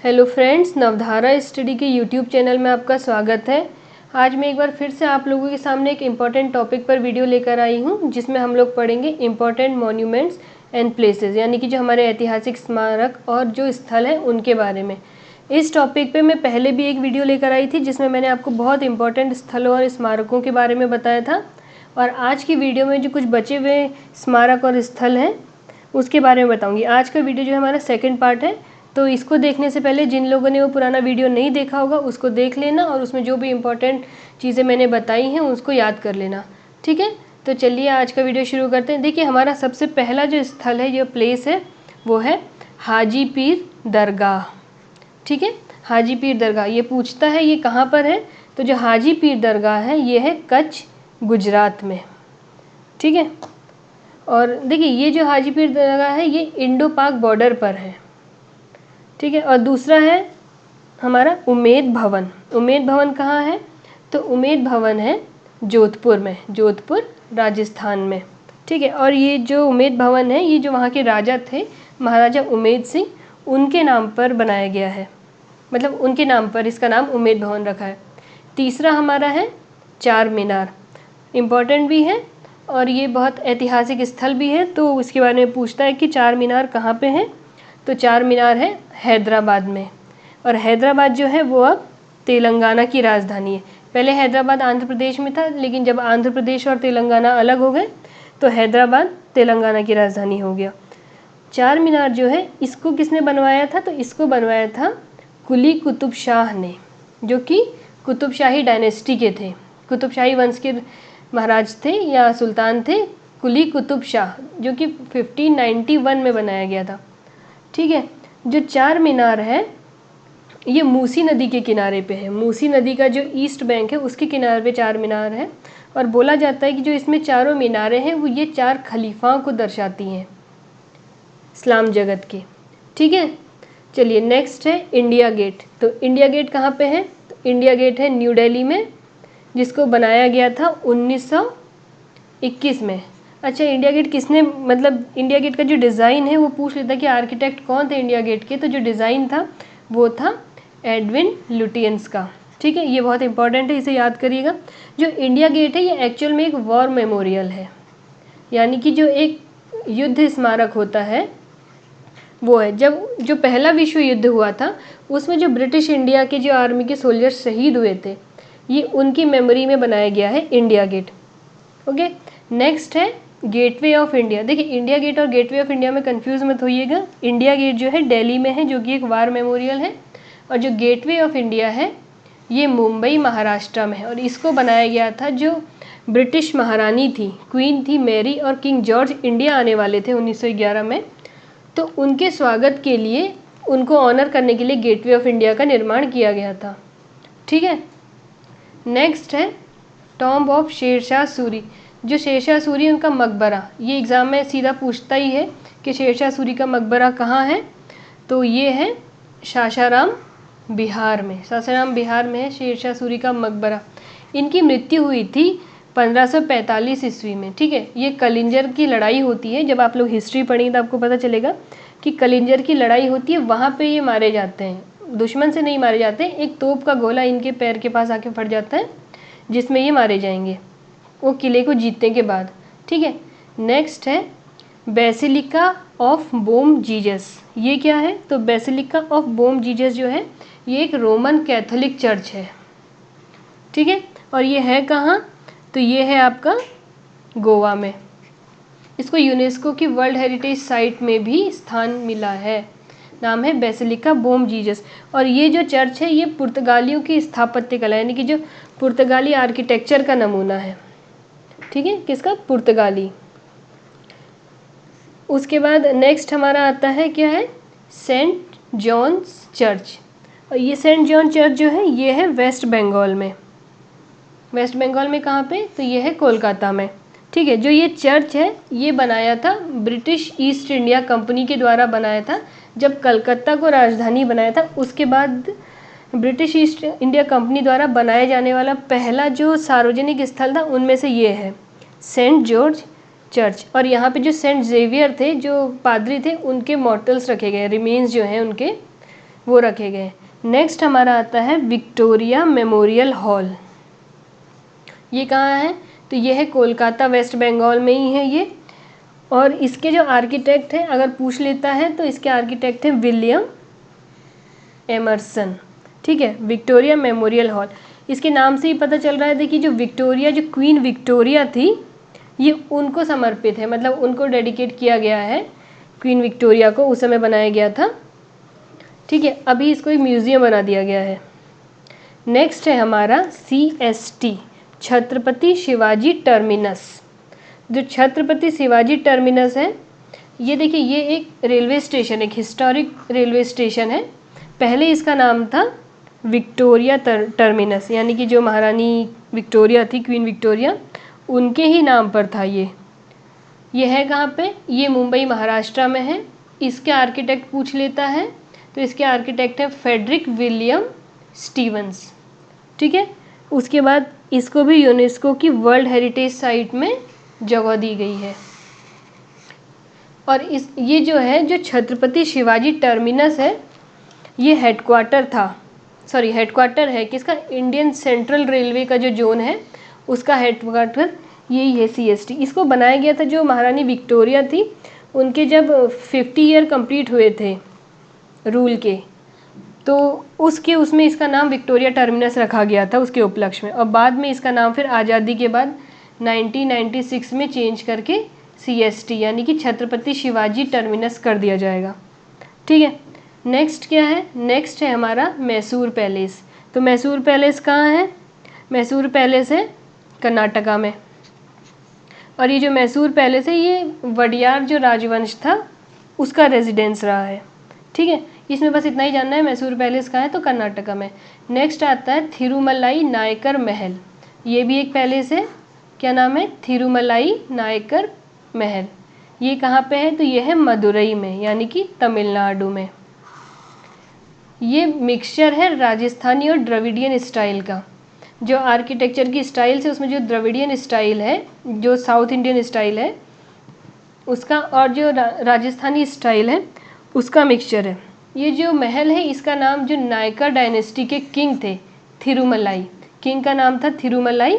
Hello friends, नवधारा study के YouTube channel में आपका स्वागत है। आज मैं एक बार फिर से आप लोगों के सामने एक इम्पॉर्टेंट टॉपिक पर वीडियो लेकर आई हूँ, जिसमें हम लोग पढ़ेंगे इम्पॉर्टेंट मॉन्यूमेंट्स एंड प्लेसेस, यानी कि जो हमारे ऐतिहासिक स्मारक और जो स्थल हैं उनके बारे में। इस टॉपिक पे मैं पहले भी एक वीडियो लेकर आई थी, जिसमें मैंने आपको बहुत इंपॉर्टेंट स्थलों और स्मारकों के बारे में बताया था। और आज की वीडियो में जो कुछ बचे हुए स्मारक और स्थल हैं उसके बारे में बताऊँगी। आज का वीडियो जो है हमारा सेकेंड पार्ट है, तो इसको देखने से पहले जिन लोगों ने वो पुराना वीडियो नहीं देखा होगा उसको देख लेना और उसमें जो भी इम्पोर्टेंट चीज़ें मैंने बताई हैं उसको याद कर लेना। ठीक है, तो चलिए आज का वीडियो शुरू करते हैं। देखिए, हमारा सबसे पहला जो स्थल है, जो प्लेस है, वो है हाजी पीर दरगाह। ठीक है, हाजी पीर दरगाह। ये पूछता है ये कहाँ पर है, तो जो हाजी पीर दरगाह है ये है कच्छ, गुजरात में। ठीक है, और देखिए ये जो हाजी पीर दरगाह है ये इंडो पाक बॉर्डर पर है। ठीक है, और दूसरा है हमारा उमेद भवन। उमेद भवन कहाँ है, तो उमेद भवन है जोधपुर में, जोधपुर राजस्थान में। ठीक है, और ये जो उमेद भवन है ये जो वहाँ के राजा थे, महाराजा उमेद सिंह, उनके नाम पर बनाया गया है, मतलब उनके नाम पर इसका नाम उमेद भवन रखा है। तीसरा हमारा है चार मीनार। इम्पॉर्टेंट भी है और ये बहुत ऐतिहासिक स्थल भी है, तो इसके बारे में पूछता है कि चार मीनार कहाँ पे है, तो चार मीनार है हैदराबाद में। और हैदराबाद जो है वो अब तेलंगाना की राजधानी है। पहले हैदराबाद आंध्र प्रदेश में था, लेकिन जब आंध्र प्रदेश और तेलंगाना अलग हो गए तो हैदराबाद तेलंगाना की राजधानी हो गया। चार मीनार जो है इसको किसने बनवाया था, तो इसको बनवाया था कुली कुतुब शाह ने, जो कि कुतुब शाही डायनेस्टी के थे, कुतुब शाही वंश के महाराज थे या सुल्तान थे, कुली कुतुब शाह, जो कि 1591 में बनाया गया था। ठीक है, जो चार मीनार है ये मूसी नदी के किनारे पे है। मूसी नदी का जो ईस्ट बैंक है उसके किनारे पे चार मीनार है, और बोला जाता है कि जो इसमें चारों मीनारें हैं वो ये चार खलीफाओं को दर्शाती हैं इस्लाम जगत के। ठीक है, चलिए नेक्स्ट है इंडिया गेट। तो इंडिया गेट कहाँ पे है, तो इंडिया गेट है न्यू दिल्ली में, जिसको बनाया गया था 1921 में। अच्छा, इंडिया गेट किसने, मतलब इंडिया गेट का जो डिज़ाइन है वो पूछ लेता कि आर्किटेक्ट कौन थे इंडिया गेट के, तो जो डिज़ाइन था वो था एडविन लुटियंस का। ठीक है, ये बहुत इंपॉर्टेंट है, इसे याद करिएगा। जो इंडिया गेट है ये एक्चुअल में एक वॉर मेमोरियल है, यानी कि जो एक युद्ध स्मारक होता है वो है। जब जो पहला विश्व युद्ध हुआ था उसमें जो ब्रिटिश इंडिया के जो आर्मी के सोल्जर्स शहीद हुए थे, ये उनकी मेमोरी में बनाया गया है इंडिया गेट। ओके, नेक्स्ट है गेटवे ऑफ इंडिया। देखिए, इंडिया गेट और गेटवे ऑफ इंडिया में कंफ्यूज मत होइएगा। इंडिया गेट जो है दिल्ली में है, जो कि एक वार मेमोरियल है, और जो गेटवे ऑफ इंडिया है ये मुंबई महाराष्ट्र में है। और इसको बनाया गया था, जो ब्रिटिश महारानी थी, क्वीन थी मैरी, और किंग जॉर्ज इंडिया आने वाले थे 1911 में, तो उनके स्वागत के लिए, उनको ऑनर करने के लिए गेटवे ऑफ इंडिया का निर्माण किया गया था। ठीक है, नेक्स्ट है टॉम्ब ऑफ शेरशाह सूरी। जो शेरशाह सूरी उनका मकबरा, ये एग्ज़ाम में सीधा पूछता ही है कि शेरशाह सूरी का मकबरा कहाँ है, तो ये है सासाराम बिहार में। सासाराम बिहार में है शेरशाह सूरी का मकबरा। इनकी मृत्यु हुई थी 1545 ईस्वी में। ठीक है, ये कलिंजर की लड़ाई होती है, जब आप लोग हिस्ट्री पढ़ेंगे तो आपको पता चलेगा कि कलिंजर की लड़ाई होती है, वहाँ पे ये मारे जाते हैं। दुश्मन से नहीं मारे जाते, एक तोप का गोला इनके पैर के पास आके फट जाता है, जिसमें ये मारे जाएंगे वो किले को जीतने के बाद। ठीक है, नेक्स्ट है बेसिलिका ऑफ बोम जीजस। ये क्या है, तो बेसिलिका ऑफ बोम जीजस जो है ये एक रोमन कैथोलिक चर्च है। ठीक है, और ये है कहाँ, तो ये है आपका गोवा में। इसको यूनेस्को की वर्ल्ड हेरिटेज साइट में भी स्थान मिला है, नाम है बेसिलिका बोम जीजस। और ये जो चर्च है ये पुर्तगालियों की स्थापत्य कला, यानी कि जो पुर्तगाली आर्किटेक्चर का नमूना है। ठीक है, किसका, पुर्तगाली। उसके बाद नेक्स्ट हमारा आता है क्या है, सेंट जॉन्स चर्च। और ये सेंट जॉन चर्च जो है ये है वेस्ट बंगाल में। वेस्ट बंगाल में कहाँ पे, तो ये है कोलकाता में। ठीक है, जो ये चर्च है ये बनाया था ब्रिटिश ईस्ट इंडिया कंपनी के द्वारा बनाया था, जब कलकत्ता को राजधानी बनाया था। उसके बाद ब्रिटिश ईस्ट इंडिया कंपनी द्वारा बनाए जाने वाला पहला जो सार्वजनिक स्थल था उनमें से ये है सेंट जॉर्ज चर्च। और यहाँ पे जो सेंट जेवियर थे, जो पादरी थे, उनके मॉर्टल्स रखे गए, रिमेन्स जो हैं उनके वो रखे गए। नेक्स्ट हमारा आता है विक्टोरिया मेमोरियल हॉल। ये कहाँ है? तो ये है कोलकाता, वेस्ट बंगाल में ही है ये। और इसके जो आर्किटेक्ट हैं, अगर पूछ लेता है तो इसके आर्किटेक्ट हैं विलियम एमर्सन। ठीक है, विक्टोरिया मेमोरियल हॉल, इसके नाम से ही पता चल रहा है। देखिए जो विक्टोरिया, जो क्वीन विक्टोरिया थी, ये उनको समर्पित है, मतलब उनको डेडिकेट किया गया है। क्वीन विक्टोरिया को उस समय बनाया गया था। ठीक है, अभी इसको एक म्यूज़ियम बना दिया गया है। नेक्स्ट है हमारा CST, छत्रपति शिवाजी टर्मिनस। जो छत्रपति शिवाजी टर्मिनस है, ये देखिए ये एक रेलवे स्टेशन, एक हिस्टोरिक रेलवे स्टेशन है। पहले इसका नाम था विक्टोरिया टर्मिनस, यानी कि जो महारानी विक्टोरिया थी, क्वीन विक्टोरिया, उनके ही नाम पर था ये। है कहाँ पे? ये मुंबई महाराष्ट्र में है। इसके आर्किटेक्ट पूछ लेता है तो इसके आर्किटेक्ट है फ्रेडरिक विलियम स्टीवंस। ठीक है, उसके बाद इसको भी यूनेस्को की वर्ल्ड हेरिटेज साइट में जगह दी गई है। और ये जो है, जो छत्रपति शिवाजी टर्मिनस है, ये हेडक्वार्टर है किसका? इंडियन सेंट्रल रेलवे का जो जोन है उसका हेडक्वार्टर यही है CST। इसको बनाया गया था जो महारानी विक्टोरिया थी, उनके जब 50 ईयर कंप्लीट हुए थे रूल के, तो उसमें इसका नाम विक्टोरिया टर्मिनस रखा गया था उसके उपलक्ष्य में। और बाद में इसका नाम फिर आज़ादी के बाद 1996 में चेंज करके CST यानी कि छत्रपति शिवाजी टर्मिनस कर दिया जाएगा। ठीक है, नेक्स्ट क्या है? नेक्स्ट है हमारा मैसूर पैलेस। तो मैसूर पैलेस कहाँ है? मैसूर पैलेस है कर्नाटका में। और ये जो मैसूर पैलेस है, ये वडियार जो राजवंश था उसका रेजिडेंस रहा है। ठीक है, इसमें बस इतना ही जानना है मैसूर पैलेस कहाँ है, तो कर्नाटका में। नेक्स्ट आता है थिरुमलाई नायकर महल। ये भी एक पैलेस है, क्या नाम है? थिरुमलाई नायकर महल। ये कहाँ पे है? तो ये है मदुरई में, यानी कि तमिलनाडु में। ये मिक्सचर है राजस्थानी और द्रविडियन स्टाइल का। जो आर्किटेक्चर की स्टाइल है उसमें जो द्रविडियन स्टाइल है, जो साउथ इंडियन स्टाइल है उसका, और जो राजस्थानी स्टाइल है उसका मिक्सचर है। ये जो महल है इसका नाम जो नायकर डायनेस्टी के किंग थे, थिरुमलाई, किंग का नाम था थिरुमलाई।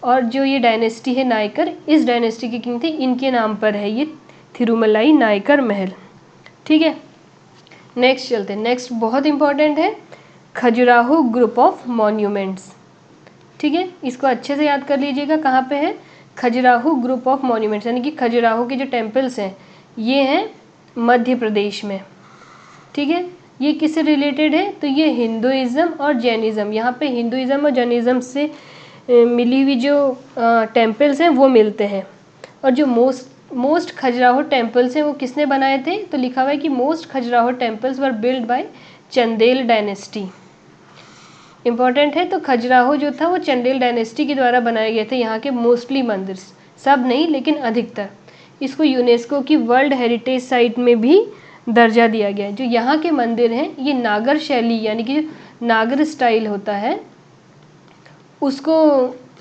और जो ये डायनेस्टी है नायकर, इस डायनेस्टी के किंग थे, इनके नाम पर है ये थिरुमलाई नायकर महल। ठीक है, नेक्स्ट चलते हैं। नेक्स्ट बहुत इंपॉर्टेंट है, खजुराहो ग्रुप ऑफ मॉन्यूमेंट्स। ठीक है, इसको अच्छे से याद कर लीजिएगा, कहाँ पे है? खजुराहो ग्रुप ऑफ मॉन्यूमेंट्स, यानी कि खजुराहो के जो टेम्पल्स हैं ये हैं मध्य प्रदेश में। ठीक है, ये किससे रिलेटेड है? तो ये हिंदुइज़्म और जैनिज़्म, यहाँ पे हिंदुइज़्म और जैनिज़्म से मिली हुई जो टेम्पल्स हैं वो मिलते हैं। और जो मोस्ट खजुराहो टेम्पल्स हैं वो किसने बनाए थे? तो लिखा हुआ है कि most Khajuraho temples were build by Chandel dynasty. Important है, तो खजुराहो जो था वो चंदेल डायनेस्टी के द्वारा बनाए गए थे। यहाँ के मोस्टली मंदिर, सब नहीं लेकिन अधिकतर। इसको यूनेस्को की वर्ल्ड हेरिटेज साइट में भी दर्जा दिया गया है। जो यहाँ के मंदिर हैं ये नागर शैली, यानी कि नागर स्टाइल होता है उसको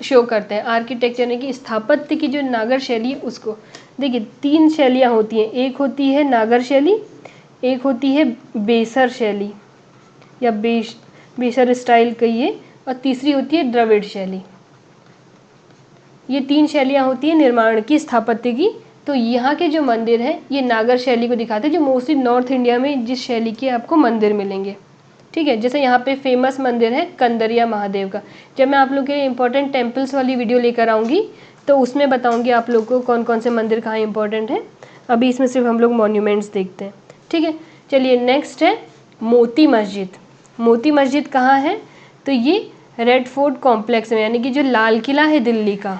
शो करते हैं। आर्किटेक्चर यानी कि स्थापत्य की जो नागर शैली है उसको। देखिए 3 शैलियाँ होती हैं, एक होती है नागर शैली, एक होती है बेसर शैली या बेसर स्टाइल कहिए, और तीसरी होती है द्रविड़ शैली। ये 3 शैलियाँ होती हैं निर्माण की, स्थापत्य की। तो यहाँ के जो मंदिर हैं ये नागर शैली को दिखाते हैं, जो मोस्टली नॉर्थ इंडिया में जिस शैली के आपको मंदिर मिलेंगे। ठीक है, जैसे यहाँ पे फेमस मंदिर है कंदरिया महादेव का। जब मैं आप लोग के लिए इंपॉर्टेंट टेम्पल्स वाली वीडियो लेकर आऊँगी तो उसमें बताऊँगी आप लोग को कौन कौन से मंदिर कहाँ इंपॉर्टेंट है। अभी इसमें सिर्फ हम लोग मॉन्यूमेंट्स देखते हैं। ठीक है, चलिए नेक्स्ट है मोती मस्जिद। मोती मस्जिद कहाँ है? तो ये रेड फोर्ट कॉम्प्लेक्स में, यानी कि जो लाल किला है दिल्ली का,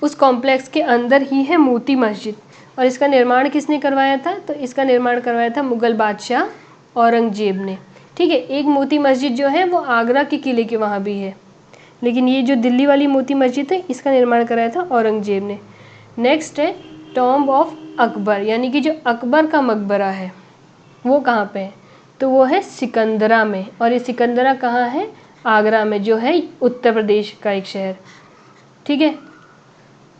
उस कॉम्प्लेक्स के अंदर ही है मोती मस्जिद। और इसका निर्माण किसने करवाया था? तो इसका निर्माण करवाया था मुग़ल बादशाह औरंगजेब ने। ठीक है, एक मोती मस्जिद जो है वो आगरा के किले के वहाँ भी है, लेकिन ये जो दिल्ली वाली मोती मस्जिद है इसका निर्माण कराया था औरंगजेब ने। नेक्स्ट है टॉम्ब ऑफ अकबर, यानी कि जो अकबर का मकबरा है वो कहाँ पे है? तो वो है सिकंदरा में। और ये सिकंदरा कहाँ है? आगरा में, जो है उत्तर प्रदेश का एक शहर। ठीक है,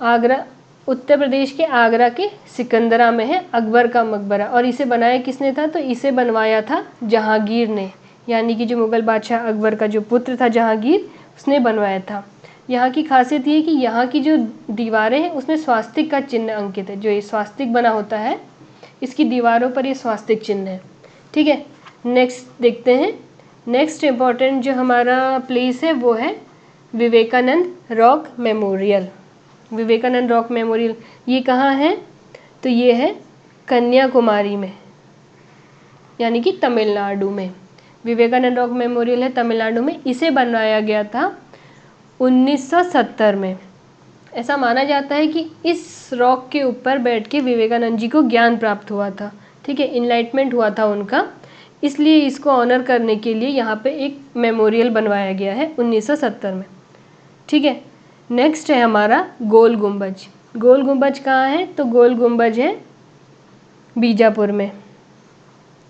आगरा उत्तर प्रदेश के आगरा के सिकंदरा में है अकबर का मकबरा। और इसे बनाया किसने था? तो इसे बनवाया था जहांगीर ने, यानी कि जो मुग़ल बादशाह अकबर का जो पुत्र था जहांगीर, उसने बनवाया था। यहाँ की खासियत ये है कि यहाँ की जो दीवारें हैं उसमें स्वास्तिक का चिन्ह अंकित है। जो ये स्वास्तिक बना होता है, इसकी दीवारों पर ये स्वास्तिक चिन्ह है। ठीक है, नेक्स्ट देखते हैं। नेक्स्ट इम्पॉर्टेंट जो हमारा प्लेस है वो है Vivekananda rock memorial. Vivekananda rock memorial ये कहाँ है? तो ये है कन्याकुमारी में, यानी कि तमिलनाडु में। विवेकानंद रॉक मेमोरियल है तमिलनाडु में। इसे बनवाया गया था 1970 में। ऐसा माना जाता है कि इस रॉक के ऊपर बैठ के विवेकानंद जी को ज्ञान प्राप्त हुआ था। ठीक है, इनलाइटमेंट हुआ था उनका, इसलिए इसको ऑनर करने के लिए यहाँ पे एक मेमोरियल बनवाया गया है 1970 में। ठीक है, नेक्स्ट है हमारा गोल गुंबज। गोल गुंबज कहाँ है? तो गोल गुंबज है बीजापुर में,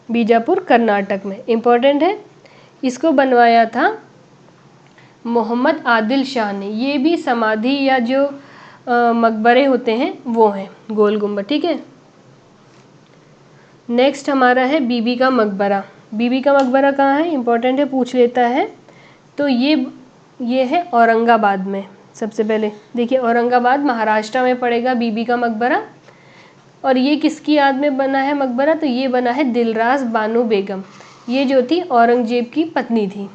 बीजापुर कर्नाटक में। इम्पोर्टेंट है, इसको बनवाया था मोहम्मद आदिल शाह ने। ये भी समाधि या जो मकबरे होते हैं वो हैं गोल गुंबज। ठीक है, नेक्स्ट हमारा है बीबी का मकबरा। बीबी का मकबरा कहाँ है? इम्पोर्टेंट है, पूछ लेता है। तो ये है औरंगाबाद में। सबसे पहले देखिए, औरंगाबाद महाराष्ट्र में पड़ेगा बीबी का मकबरा। और ये किसकी याद में बना है मकबरा? तो ये बना है दिलरास बानो बेगम। ये जो थी औरंगजेब की पत्नी थी।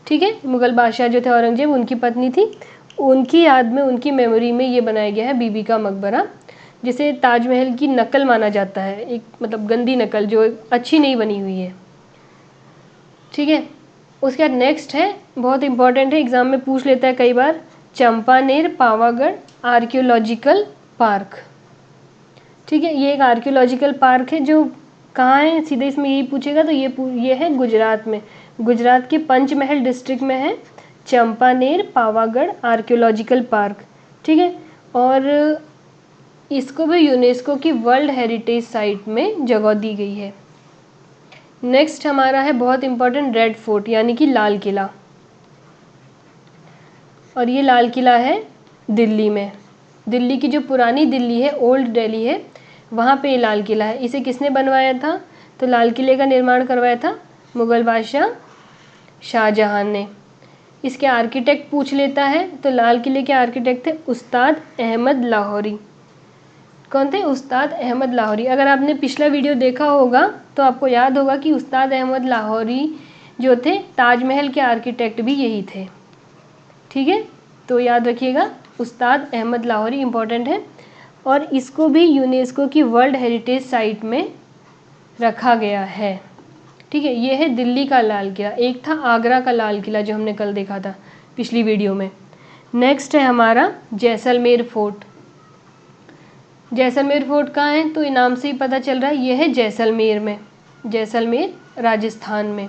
ठीक है, मुग़ल बादशाह जो थे औरंगजेब, उनकी पत्नी थी। उनकी याद में, उनकी मेमोरी में ये बनाया गया है बीबी का मकबरा, जिसे ताजमहल की नकल माना जाता है। एक मतलब गंदी नकल जो अच्छी नहीं बनी हुई है। ठीक है, उसके बाद नेक्स्ट है, बहुत इंपॉर्टेंट है, एग्जाम में पूछ लेता है कई बार, चंपानेर पावागढ़ आर्कियोलॉजिकल पार्क। ठीक है, ये एक आर्कियोलॉजिकल पार्क है जो कहाँ है? सीधे इसमें यही पूछेगा तो ये है गुजरात में। गुजरात के पंचमहल डिस्ट्रिक्ट में है चंपानेर पावागढ़ आर्कियोलॉजिकल पार्क। ठीक है, और इसको भी यूनेस्को की वर्ल्ड हेरिटेज साइट में जगह दी गई है। नेक्स्ट हमारा है बहुत इंपॉर्टेंट रेड फोर्ट, यानी कि लाल किला। और ये लाल किला है दिल्ली में। दिल्ली की जो पुरानी दिल्ली है, ओल्ड दिल्ली है, वहाँ पे लाल किला है। इसे किसने बनवाया था? तो लाल किले का निर्माण करवाया था मुग़ल बादशाह शाहजहां ने। इसके आर्किटेक्ट पूछ लेता है, तो लाल किले के आर्किटेक्ट थे उस्ताद अहमद लाहौरी। कौन थे? उस्ताद अहमद लाहौरी। अगर आपने पिछला वीडियो देखा होगा तो आपको याद होगा कि उस्ताद अहमद लाहौरी जो थे, ताजमहल के आर्किटेक्ट भी यही थे। ठीक है, तो याद रखिएगा, उस्ताद अहमद लाहौरी इम्पोर्टेंट है। और इसको भी यूनेस्को की वर्ल्ड हेरिटेज साइट में रखा गया है। ठीक है, ये है दिल्ली का लाल किला। एक था आगरा का लाल किला जो हमने कल देखा था पिछली वीडियो में। नेक्स्ट है हमारा जैसलमेर फोर्ट। जैसलमेर फोर्ट कहाँ है? तो नाम से ही पता चल रहा है, ये है जैसलमेर में, जैसलमेर राजस्थान में।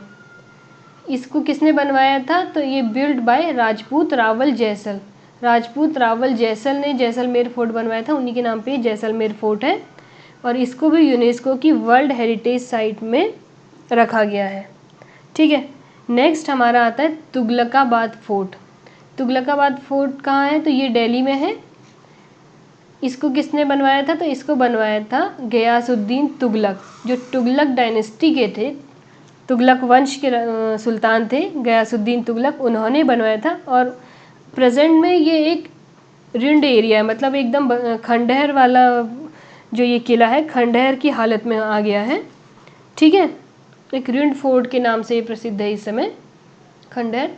इसको किसने बनवाया था? तो ये बिल्ड बाय राजपूत रावल जैसल। राजपूत रावल जैसल ने जैसलमेर फोर्ट बनवाया था, उन्हीं के नाम पे जैसलमेर फोर्ट है। और इसको भी यूनेस्को की वर्ल्ड हेरिटेज साइट में रखा गया है। ठीक है, नेक्स्ट हमारा आता है तुगलकाबाद फोर्ट। तुगलकाबाद फोर्ट कहाँ है? तो ये दिल्ली में है। इसको किसने बनवाया था? तो इसको बनवाया था गयासुद्दीन तुगलक, जो तुगलक डायनेस्टी के थे, तुगलक वंश के सुल्तान थे गयासुद्दीन तुगलक, उन्होंने बनवाया था। और प्रेजेंट में ये एक रिंड एरिया है, मतलब एकदम खंडहर वाला जो ये किला है, खंडहर की हालत में आ गया है। ठीक है, एक रिंड फोर्ट के नाम से ये प्रसिद्ध है इस समय, खंडहर।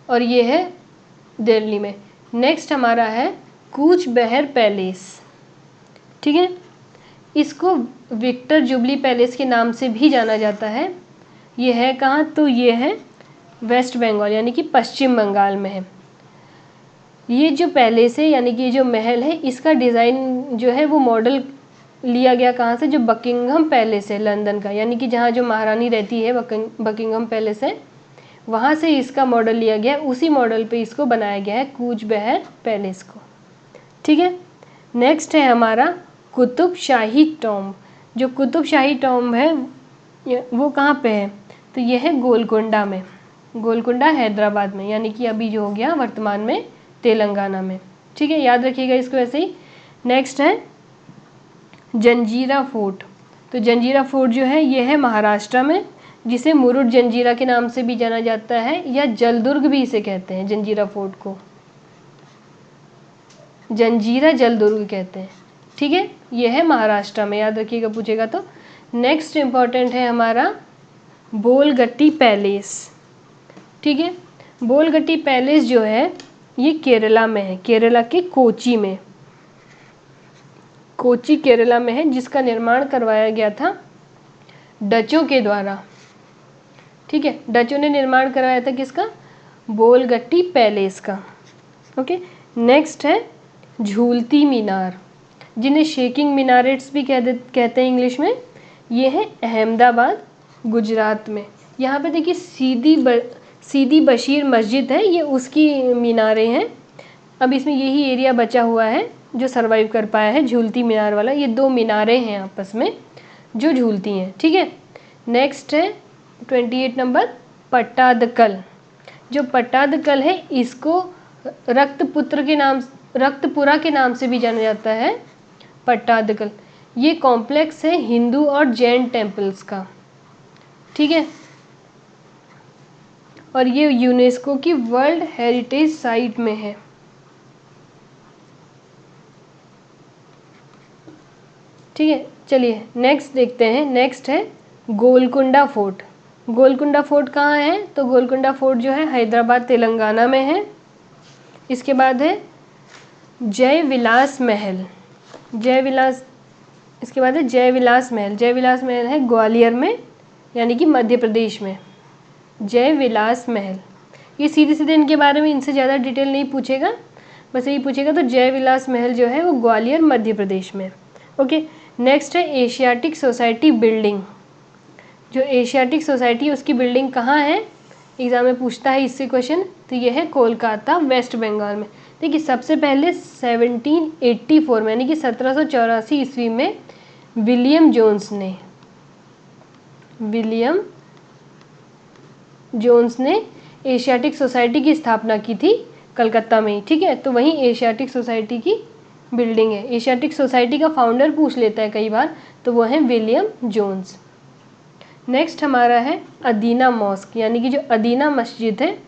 और ये है दिल्ली में। नेक्स्ट हमारा है कूच बेहर पैलेस। ठीक है, इसको विक्टर जुबली पैलेस के नाम से भी जाना जाता है। ये है कहाँ? तो ये है वेस्ट बंगाल, यानी कि पश्चिम बंगाल में है। ये जो पैलेस है, यानी कि ये जो महल है, इसका डिज़ाइन जो है वो मॉडल लिया गया कहाँ से? जो बकिंगम पैलेस है लंदन का, यानी कि जहाँ जो महारानी रहती है, बकिंगम पैलेस है, वहाँ से इसका मॉडल लिया गया। उसी मॉडल पे इसको बनाया गया है कूच बेहर पैलेस को। ठीक है, नेक्स्ट है हमारा कुतुब शाही टॉम्ब। जो कुतुब शाही टॉम्ब है वो कहाँ पे है? तो ये है गोलकुंडा में, गोलकुंडा हैदराबाद में, यानी कि अभी जो हो गया वर्तमान में तेलंगाना में। ठीक है, याद रखिएगा इसको ऐसे ही। नेक्स्ट है जंजीरा फोर्ट। तो जंजीरा फोर्ट जो है ये है महाराष्ट्र में, जिसे मुरुड जंजीरा के नाम से भी जाना जाता है, या जलदुर्ग भी इसे कहते हैं। जंजीरा फोर्ट को जंजीरा जलदुर्ग कहते हैं। ठीक है, ये है महाराष्ट्र में, याद रखिएगा पूछेगा तो। नेक्स्ट इम्पॉर्टेंट है हमारा बोलगट्टी पैलेस। ठीक है, बोलगट्टी पैलेस जो है ये केरला में है, केरला के कोची में, कोची केरला में है, जिसका निर्माण करवाया गया था डचों के द्वारा। ठीक है, डचों ने निर्माण करवाया था किसका? बोलगट्टी पैलेस का। ओके, नेक्स्ट है झूलती मीनार, जिन्हें शेकिंग मिनारेट्स भी कहते हैं इंग्लिश में। ये है अहमदाबाद गुजरात में। यहाँ पे देखिए सीदी बशीर मस्जिद है, ये उसकी मीनारें हैं। अब इसमें यही एरिया बचा हुआ है जो सरवाइव कर पाया है, झूलती मीनार वाला। ये 2 मीनारें हैं आपस में जो झूलती हैं। ठीक है, नेक्स्ट है 28 नंबर पट्टादकल। जो पट्टादकल है इसको रक्तपुरा के नाम से भी जाना जाता है, पट्टादकल। ये कॉम्प्लेक्स है हिंदू और जैन टेम्पल्स का। ठीक है, और ये यूनेस्को की वर्ल्ड हेरिटेज साइट में है। ठीक है, चलिए नेक्स्ट देखते हैं। नेक्स्ट है गोलकुंडा फोर्ट। गोलकुंडा फोर्ट कहाँ है? तो गोलकुंडा फोर्ट जो है हैदराबाद तेलंगाना में है। इसके बाद है जय विलास महल। इसके बाद है जय विलास महल। जय विलास महल है ग्वालियर में, यानी कि मध्य प्रदेश में। जय विलास महल, ये सीधे सीधे इनके बारे में इनसे ज़्यादा डिटेल नहीं पूछेगा, बस यही पूछेगा। तो जय विलास महल जो है वो ग्वालियर मध्य प्रदेश में। ओके, नेक्स्ट है एशियाटिक सोसाइटी बिल्डिंग। जो एशियाटिक सोसाइटी है उसकी बिल्डिंग कहाँ है? एग्जाम में पूछता है इससे क्वेश्चन। तो ये है कोलकाता वेस्ट बंगाल में। देखिए सबसे पहले 1784 में, यानी कि 1784 ईस्वी में विलियम जोन्स ने एशियाटिक सोसाइटी की स्थापना की थी कलकत्ता में। ठीक है, तो वहीं एशियाटिक सोसाइटी की बिल्डिंग है। एशियाटिक सोसाइटी का फाउंडर पूछ लेता है कई बार, तो वो है विलियम जोन्स। नेक्स्ट हमारा है अदीना मॉस्क, यानी कि जो अदीना मस्जिद है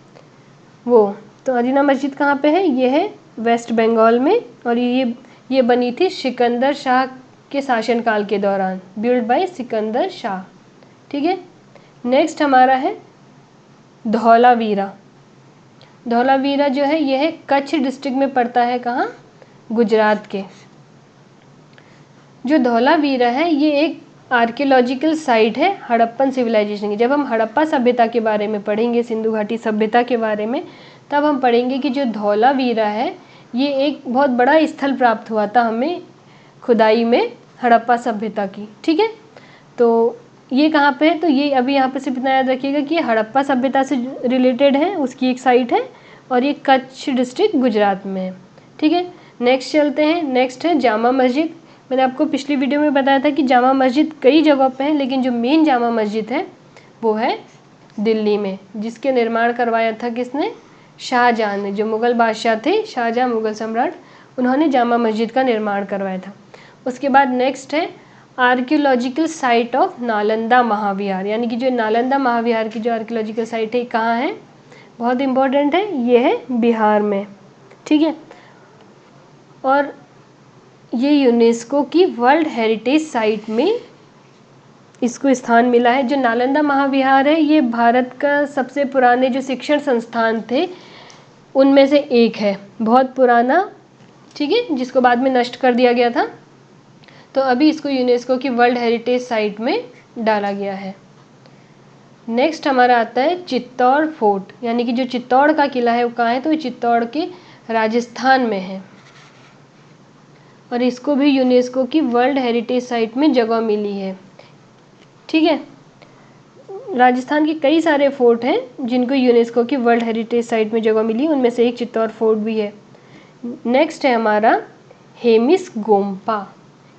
वो। तो अदीना मस्जिद कहाँ पे है? ये है वेस्ट बंगाल में, और ये बनी थी सिकंदर शाह के शासनकाल के दौरान, बिल्ड बाय सिकंदर शाह। ठीक है, नेक्स्ट हमारा है धौलावीरा। धौलावीरा जो है यह है कच्छ डिस्ट्रिक्ट में पड़ता है। कहाँ? गुजरात के। जो धौलावीरा है ये एक आर्कियोलॉजिकल साइट है हड़प्पन सिविलाइजेशन की। जब हम हड़प्पा सभ्यता के बारे में पढ़ेंगे, सिंधु घाटी सभ्यता के बारे में, तब हम पढ़ेंगे कि जो धौलावीरा है ये एक बहुत बड़ा स्थल प्राप्त हुआ था हमें खुदाई में हड़प्पा सभ्यता की। ठीक है, तो ये कहाँ पे है? तो ये अभी यहाँ पे सिर्फ इतना याद रखिएगा कि हड़प्पा सभ्यता से रिलेटेड है, उसकी एक साइट है, और ये कच्छ डिस्ट्रिक्ट गुजरात में है। ठीक है, नेक्स्ट चलते हैं। नेक्स्ट है जामा मस्जिद। मैंने आपको पिछली वीडियो में बताया था कि जामा मस्जिद कई जगह पे है, लेकिन जो मेन जामा मस्जिद है वो है दिल्ली में, जिसके निर्माण करवाया था किसने? शाहजहाँ ने। जो मुग़ल बादशाह थे, शाहजहाँ मुग़ल सम्राट, उन्होंने जामा मस्जिद का निर्माण करवाया था। उसके बाद नेक्स्ट है आर्कियोलॉजिकल साइट ऑफ नालंदा महाविहार, यानी कि जो नालंदा महाविहार की जो आर्कियोलॉजिकल साइट है कहाँ है? बहुत इंपॉर्टेंट है, ये है बिहार में। ठीक है, और ये यूनेस्को की वर्ल्ड हेरिटेज साइट में इसको स्थान मिला है। जो नालंदा महाविहार है ये भारत का सबसे पुराने जो शिक्षण संस्थान थे उनमें से एक है, बहुत पुराना। ठीक है, जिसको बाद में नष्ट कर दिया गया था, तो अभी इसको यूनेस्को की वर्ल्ड हेरिटेज साइट में डाला गया है। नेक्स्ट हमारा आता है चित्तौड़ फोर्ट, यानी कि जो चित्तौड़ का किला है वो कहाँ है? तो चित्तौड़ के राजस्थान में है, और इसको भी यूनेस्को की वर्ल्ड हेरिटेज साइट में जगह मिली है। ठीक है, राजस्थान के कई सारे फोर्ट हैं जिनको यूनेस्को की वर्ल्ड हेरिटेज साइट में जगह मिली, उनमें से एक चित्तौड़ फोर्ट भी है। नेक्स्ट है हमारा हेमिस गोम्पा।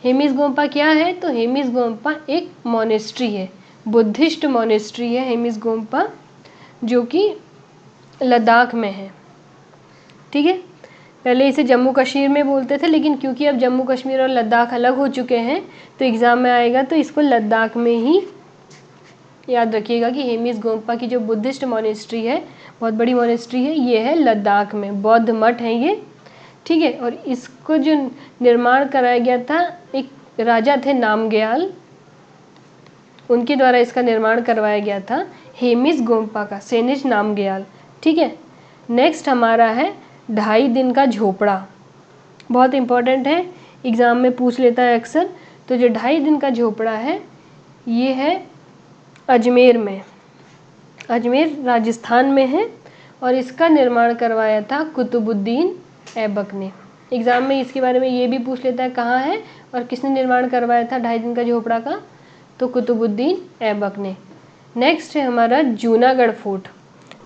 हेमिस गोम्पा क्या है? तो हेमिस गोम्पा एक मोनेस्ट्री है, बुद्धिस्ट मोनेस्ट्री है हेमिस गोम्पा, जो कि लद्दाख में है। ठीक है, पहले इसे जम्मू कश्मीर में बोलते थे, लेकिन क्योंकि अब जम्मू कश्मीर और लद्दाख अलग हो चुके हैं तो एग्ज़ाम में आएगा तो इसको लद्दाख में ही याद रखिएगा कि हेमिस गोम्पा की जो बुद्धिस्ट मोनेस्ट्री है, बहुत बड़ी मोनेस्ट्री है, ये है लद्दाख में, बौद्ध मठ है ये, ठीक है। और इसको जो निर्माण कराया गया था, एक राजा थे नामग्याल, उनके द्वारा इसका निर्माण करवाया गया था, हेमिस गोम्पा का, सेनिच नामग्याल, ठीक है। नेक्स्ट हमारा है 2.5 दिन का झोपड़ा, बहुत इम्पोर्टेंट है, एग्ज़ाम में पूछ लेता है अक्सर। तो जो 2.5 दिन का झोपड़ा है ये है अजमेर में, अजमेर राजस्थान में है, और इसका निर्माण करवाया था कुतुबुद्दीन ऐबक ने। एग्ज़ाम में इसके बारे में ये भी पूछ लेता है कहाँ है और किसने निर्माण करवाया था 2.5 दिन का झोपड़ा का, तो कुतुबुद्दीन ऐबक ने। नेक्स्ट है हमारा जूनागढ़ फोर्ट।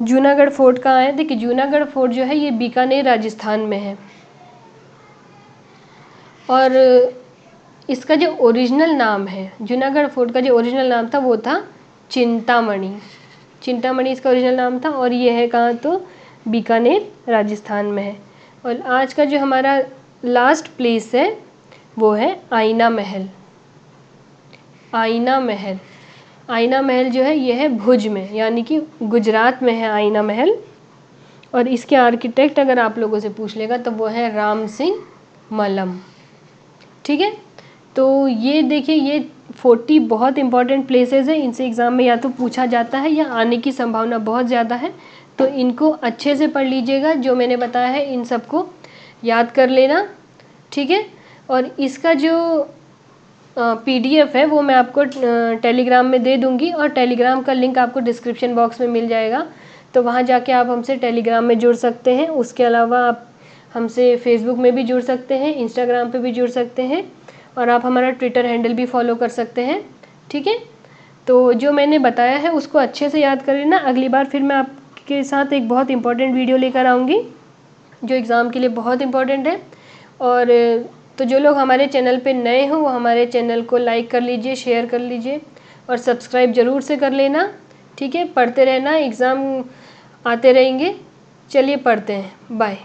जूनागढ़ फोर्ट कहाँ है? देखिए जूनागढ़ फोर्ट जो है ये बीकानेर राजस्थान में है, और इसका जो ओरिजिनल नाम है, जूनागढ़ फोर्ट का जो ओरिजिनल नाम था वो था चिंतामणि, चिंतामणि इसका ओरिजिनल नाम था, और ये है कहाँ? तो बीकानेर राजस्थान में है। और आज का जो हमारा लास्ट प्लेस है वो है आईना महल। आईना महल, आईना महल जो है ये है भुज में, यानी कि गुजरात में है आईना महल, और इसके आर्किटेक्ट अगर आप लोगों से पूछ लेगा तो वो है राम सिंह मलम, ठीक है। तो ये देखिए ये 40 बहुत इंपॉर्टेंट प्लेसेस हैं, इनसे एग्ज़ाम में या तो पूछा जाता है या आने की संभावना बहुत ज़्यादा है, तो इनको अच्छे से पढ़ लीजिएगा, जो मैंने बताया है इन सबको याद कर लेना, ठीक है। और इसका जो PDF है वो मैं आपको टेलीग्राम में दे दूँगी, और टेलीग्राम का लिंक आपको डिस्क्रिप्शन बॉक्स में मिल जाएगा, तो वहाँ जाके आप हमसे टेलीग्राम में जुड़ सकते हैं। उसके अलावा आप हमसे फेसबुक में भी जुड़ सकते हैं, इंस्टाग्राम पे भी जुड़ सकते हैं, और आप हमारा ट्विटर हैंडल भी फॉलो कर सकते हैं, ठीक है। तो जो मैंने बताया है उसको अच्छे से याद कर लेना। अगली बार फिर मैं आपके साथ एक बहुत इंपॉर्टेंट वीडियो लेकर आऊँगी जो एग्ज़ाम के लिए बहुत इंपॉर्टेंट है। और तो जो लोग हमारे चैनल पे नए हों वो हमारे चैनल को लाइक कर लीजिए, शेयर कर लीजिए, और सब्सक्राइब ज़रूर से कर लेना, ठीक है। पढ़ते रहना, एग्ज़ाम आते रहेंगे। चलिए पढ़ते हैं, बाय।